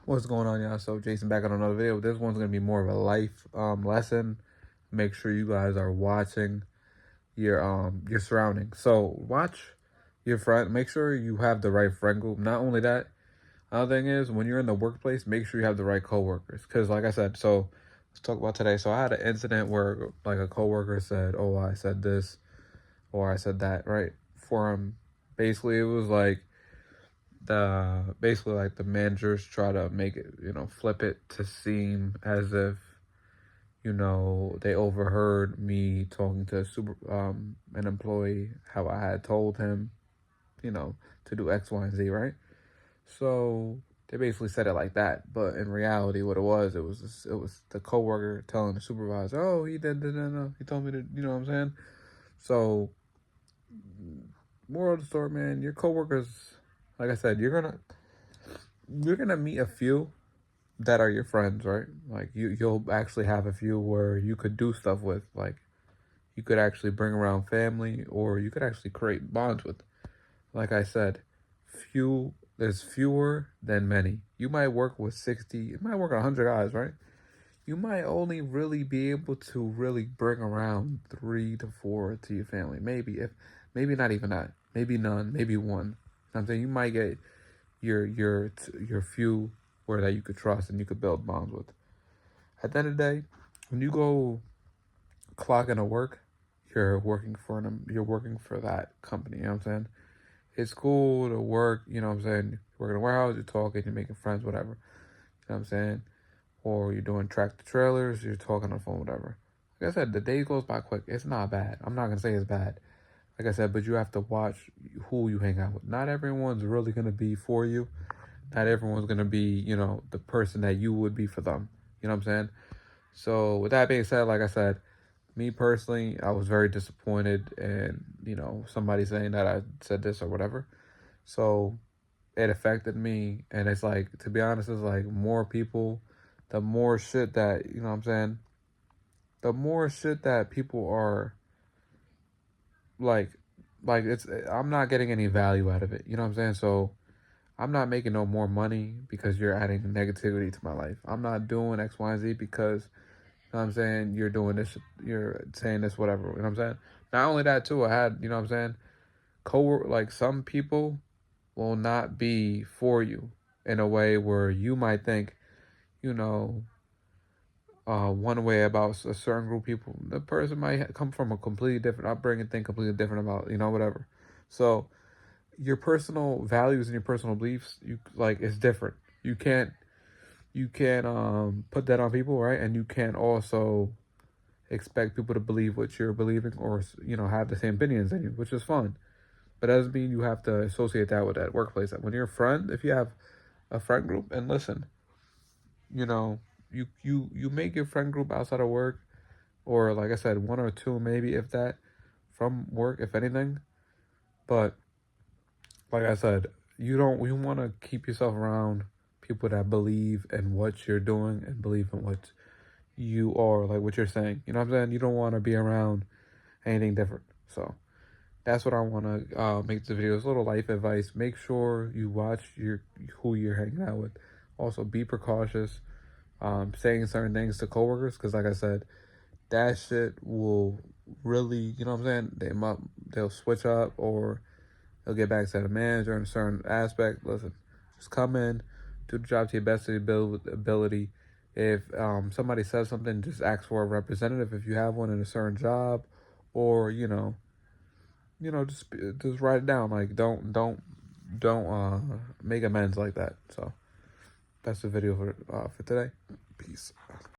What's going on, y'all? So Jason back on another video. This one's gonna be more of a life lesson. Make sure you guys are watching your surroundings. So watch your friend. Make sure you have the right friend group. Not only that, another thing is when you're in the workplace, make sure you have the right coworkers. Because like I said, so let's talk about today. So I had an incident where like a coworker said, "Oh, I said this," or "I said that," right? For him, basically it was like the managers try to make it, flip it to seem as if, they overheard me talking to an employee, how I had told him, to do X, Y, and Z, right? So they basically said it like that, but in reality, what it was the coworker telling the supervisor, "Oh, he did, no, he told me to," you know what I'm saying? So, moral of the story, man, your coworkers, like I said, you're gonna meet a few that are your friends, right? Like you'll actually have a few where you could do stuff with, like you could actually bring around family, or you could actually create bonds with. Like I said, there's fewer than many. You might work with 60, you might work 100 guys, right? You might only really be able to really bring around 3 to 4 to your family. Maybe not even that. Maybe none. Maybe one. I'm saying you might get your few where that you could trust and you could build bonds with. At the end of the day, when you go clock into work, you're working for that company, you know what I'm saying? It's cool to work, you know what I'm saying? You work in a warehouse, you're talking, you're making friends, whatever. You know what I'm saying? Or you're doing tractor trailers, you're talking on the phone, whatever. Like I said, the day goes by quick. It's not bad. I'm not gonna say it's bad. Like I said, but you have to watch who you hang out with. Not everyone's really gonna be for you. Not everyone's gonna be, the person that you would be for them. You know what I'm saying? So with that being said, like I said, me personally, I was very disappointed in, somebody saying that I said this or whatever. So it affected me, and it's like, to be honest, it's like more people, the more shit that, you know what I'm saying? The more shit that people are like it's I'm not getting any value out of it. You know what I'm saying? So I'm not making no more money because you're adding negativity to my life. I'm not doing X, Y, and Z because, you know what I'm saying, you're doing this, you're saying this, whatever. You know what I'm saying? Not only that, too, I had, you know what I'm saying, like some people will not be for you in a way where you might think, you know, one way about a certain group of people. The person might come from a completely different upbringing, think completely different about, whatever. So your personal values and your personal beliefs, you like, it's different. You can't put that on people, right? And you can't also expect people to believe what you're believing, or have the same opinions as you, which is fun. But that doesn't mean you have to associate that with that workplace. When you're a friend, if you have a friend group, and listen, you know, you make your friend group outside of work, or like I said, one or two maybe, if that, from work, if anything. But like I said, you want to keep yourself around people that believe in what you're doing and believe in what you are, like what you're saying. You know what I'm saying? You don't want to be around anything different. So that's what I want to make the video. It's a little life advice. Make sure you watch who you're hanging out with. Also, be precautious. Saying certain things to coworkers, because like I said, that shit will really, you know what I'm saying? They'll switch up, or they'll get back to the manager in a certain aspect. Listen, just come in, do the job to your best of your ability. If somebody says something, just ask for a representative if you have one in a certain job, or just write it down. Like don't make amends like that. So that's the video for today. Peace.